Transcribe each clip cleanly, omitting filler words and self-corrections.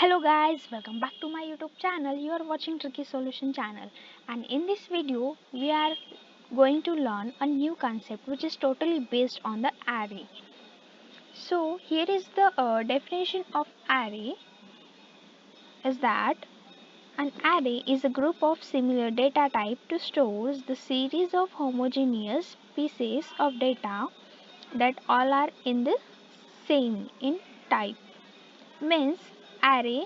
Hello guys, welcome back to my YouTube channel. You are watching Tricky Solution channel, and in this video we are going to learn a new concept which is totally based on the array. So here is the definition of array is that an array is a group of similar data type to stores the series of homogeneous pieces of data that all are in the same in type. Means array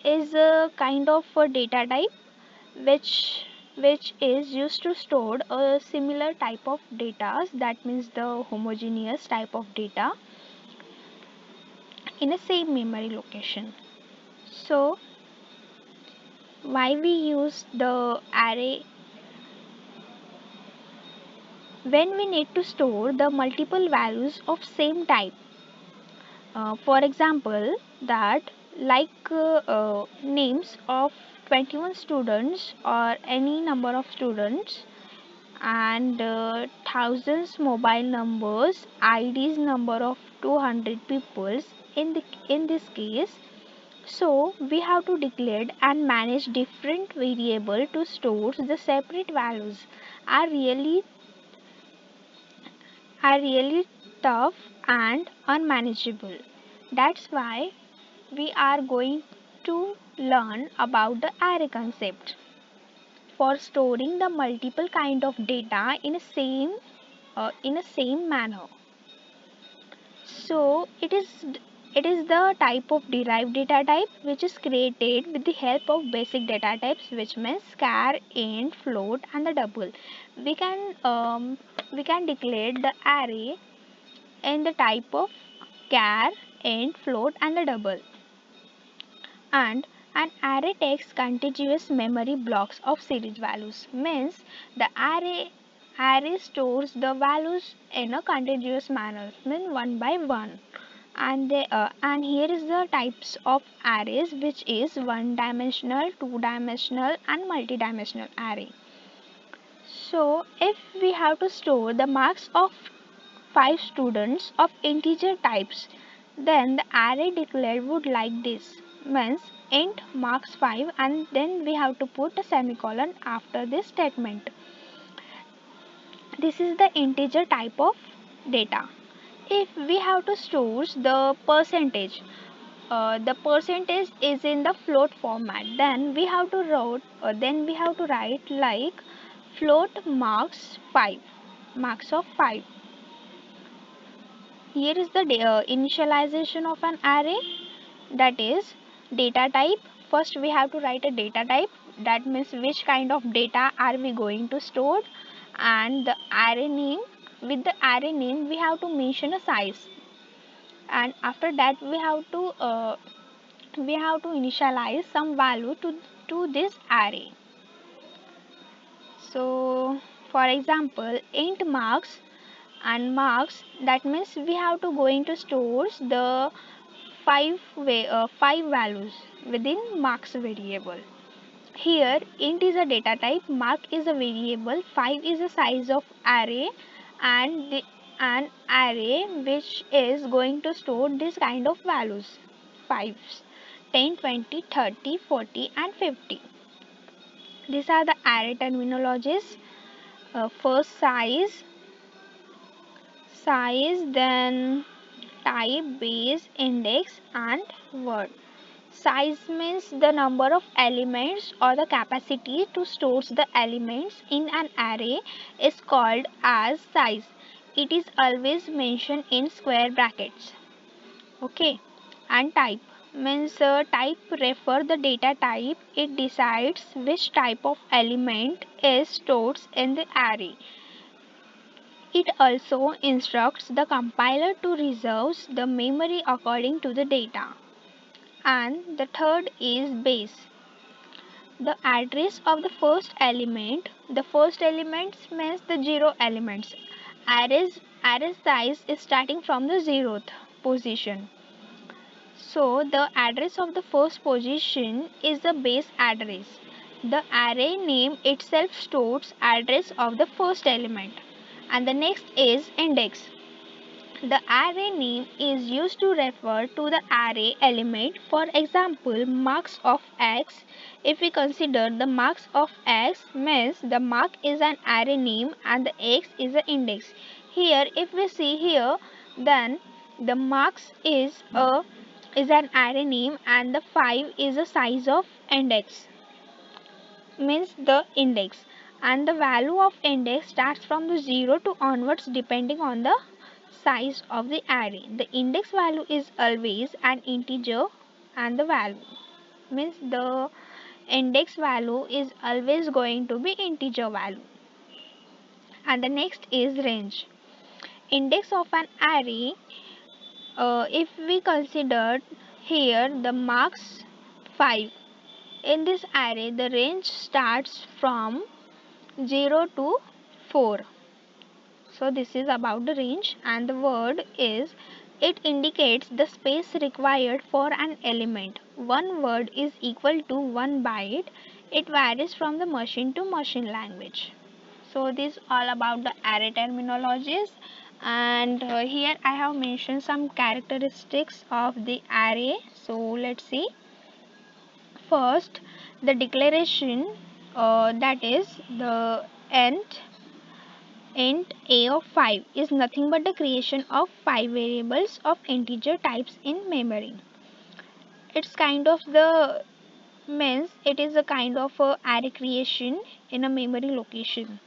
is a kind of a data type which is used to store a similar type of data, that means the homogeneous type of data in a same memory location. So why we use the array? When we need to store the multiple values of same type, for example that names of 21 students or any number of students, and thousands mobile numbers, IDs number of 200 peoples in this case. So we have to declare and manage different variable to store the separate values are really are really tough and unmanageable. That's why we are going to learn about the array concept for storing the multiple kind of data in a same manner. So it is the type of derived data type which is created with the help of basic data types, which means char, int, float, and the double. We can we can declare the array in the type of char, int, float, and the double. And an array takes contiguous memory blocks of series values. Means the array stores the values in a contiguous manner, mean one by one. And here is the types of arrays, which is one dimensional, two dimensional, and multidimensional array. So if we have to store the marks of 5 students of integer types, then the array declared would like this, means int marks 5, and then we have to put a semicolon after this statement. This is the integer type of data. If we have to store the percentage is in the float format, then we have to write like float marks 5, marks of 5. Here is the initialization of an array, that is data type. First we have to write a data type, that means which kind of data are we going to store, and the array name. With the array name we have to mention a size, and after that we have to initialize some value to this array. So for example int marks, and marks, that means we have to going to store the five values within marks variable. Here int is a data type, mark is a variable, 5 is the size of array, and an array which is going to store this kind of values: 5, 10, 20, 30, 40, and 50. These are the array terminologies. First size, then type, base, index, and word. Size means the number of elements or the capacity to store the elements in an array is called as size. It is always mentioned in square brackets. Okay. And type means type refer the data type. It decides which type of element is stored in the array. It also instructs the compiler to reserve the memory according to the data. And the third is base. The address of the first element. The first elements means the zero elements. Array size is starting from the zeroth position. So the address of the first position is the base address. The array name itself stores address of the first element. And the next is index. The array name is used to refer to the array element. For example, marks of x. If we consider the marks of x means the mark is an array name and the x is an index. Here if we see here, then the marks is an array name and the 5 is the size of index, means the index, and the value of index starts from the 0 to onwards depending on the size of the array. The index value is always an integer and the value, means the index value is always going to be integer value. And the next is range. Index of an array, if we consider here the marks 5, in this array the range starts from 0 to 4. So this is about the range, and the word is, it indicates the space required for an element. One word is equal to 1 byte. It varies from the machine to machine language. So this is all about the array terminologies, and here I have mentioned some characteristics of the array. So let's see. First, the declaration, that is the int a of 5 is nothing but the creation of 5 variables of integer types in memory. It's kind of the means it is a kind of a array creation in a memory location.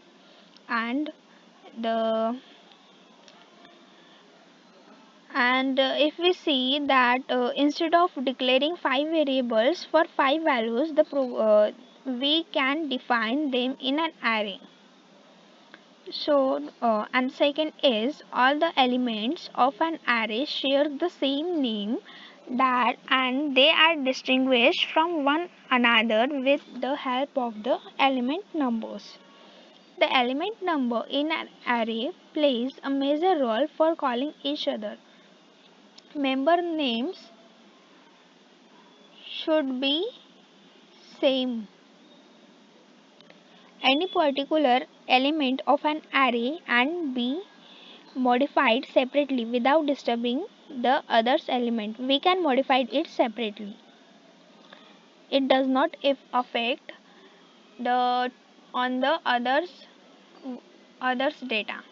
And the if we see that instead of declaring 5 variables for 5 values, we can define them in an array. So, and second is, all the elements of an array share the same name, that and they are distinguished from one another with the help of the element numbers. The element number in an array plays a major role for calling each other. Member names should be same. Any particular element of an array and be modified separately without disturbing the other's element. We can modify it separately. It does not affect the on the others data.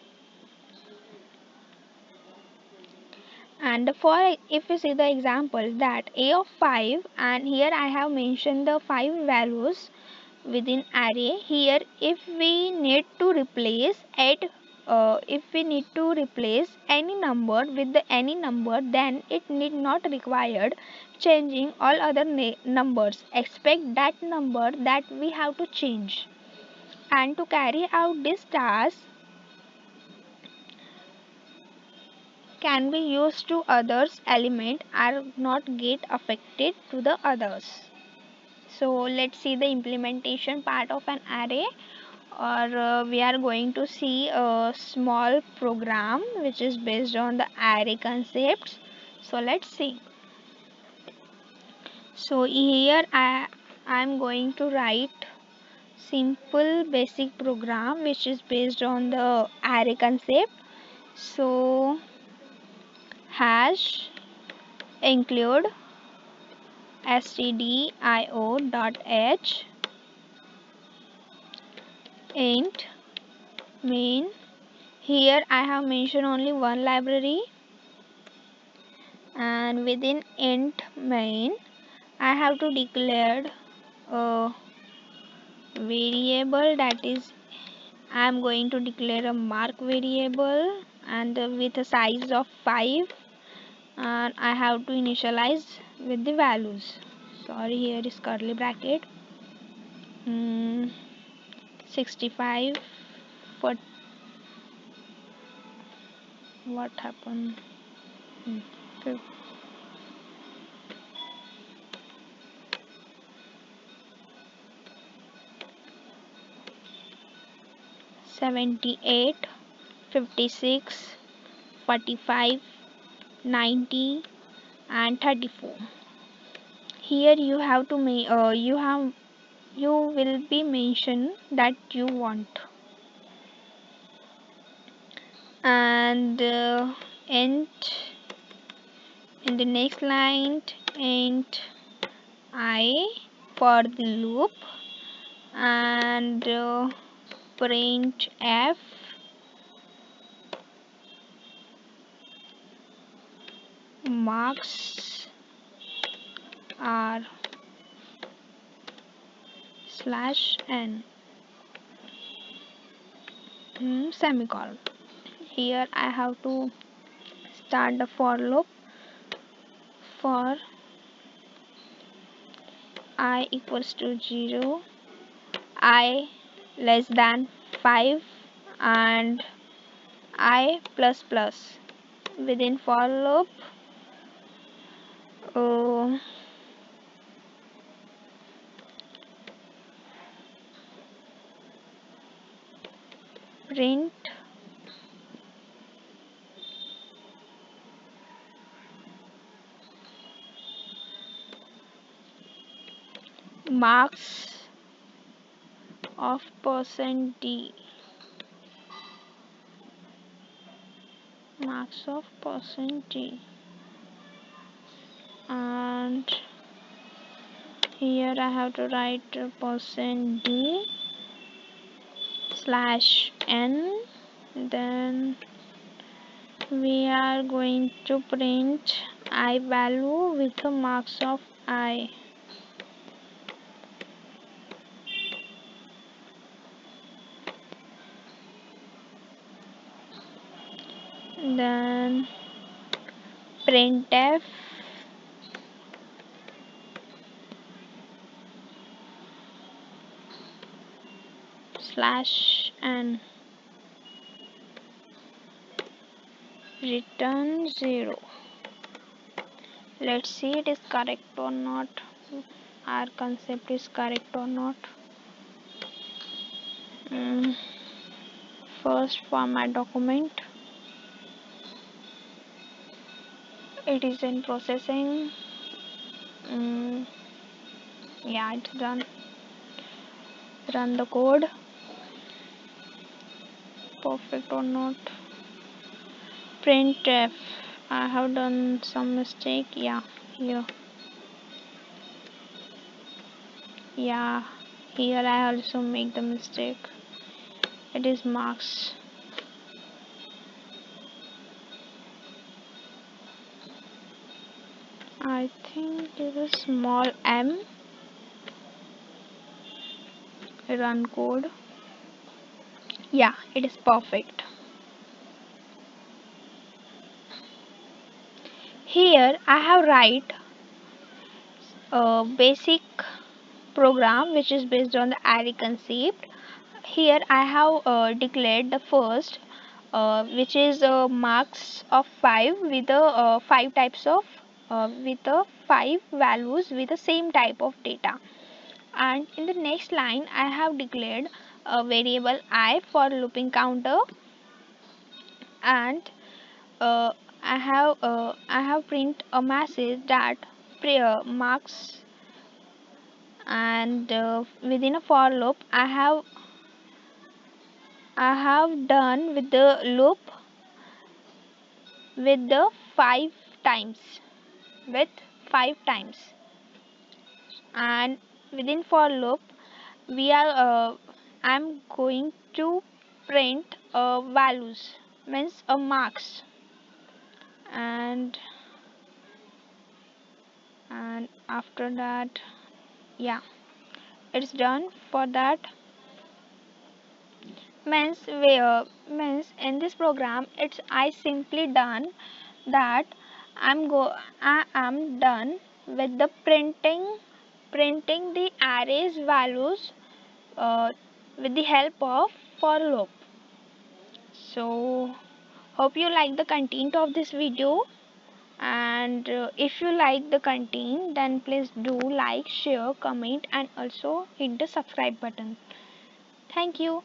And for if we see the example that a of 5, and here I have mentioned the 5 values within array. Here if we need to replace any number with the any number, then it need not required changing all other numbers except that number that we have to change. And to carry out this task can be used to others element are not get affected to the others. So let's see the implementation part of an array, or we are going to see a small program which is based on the array concepts. So let's see. So here I am going to write simple basic program which is based on the array concept. So hash include stdio.h int main. Here I have mentioned only one library, and within int main I have to declare a variable, that is I am going to declare a mark variable, and with a size of 5, and I have to initialize with the values. Sorry, here is curly bracket. 65 for what happened. 78, 56, 45, 90 and 34. Here you have to you will be mention that you want. And int, in the next line int I for the loop, and print f marks are /n semicolon. Here I have to start the for loop for I equals to 0, I less than 5, and I plus plus. Within for loop, uh, print marks of %d, marks of %d, and here I have to write %d /n. Then we are going to print I value with the marks of I. Then printf /n return 0. Let's see it is correct or not. Our concept is correct or not. First format document. It is in processing. Yeah, it's done. Run the code. Perfect or not. Printf. I have done some mistake. Yeah, here. Yeah, here I also make the mistake. It is marks. I think it is small m. Run code. Yeah, it is perfect. Here I have write a basic program which is based on the array concept. Here I have declared the first which is marks of 5 with the 5 types of with the 5 values with the same type of data, and in the next line I have declared a variable I for looping counter, and uh, I have print a message that marks, and within a for loop I have done with the loop with the 5 times, with 5 times, and within for loop we are I'm going to print values, means marks, and after that, yeah, it's done. For that means in this program it's I simply done that I am done with the printing the arrays values with the help of for loop. So hope you like the content of this video, and if you like the content then please do like, share, comment, and also hit the subscribe button. Thank you.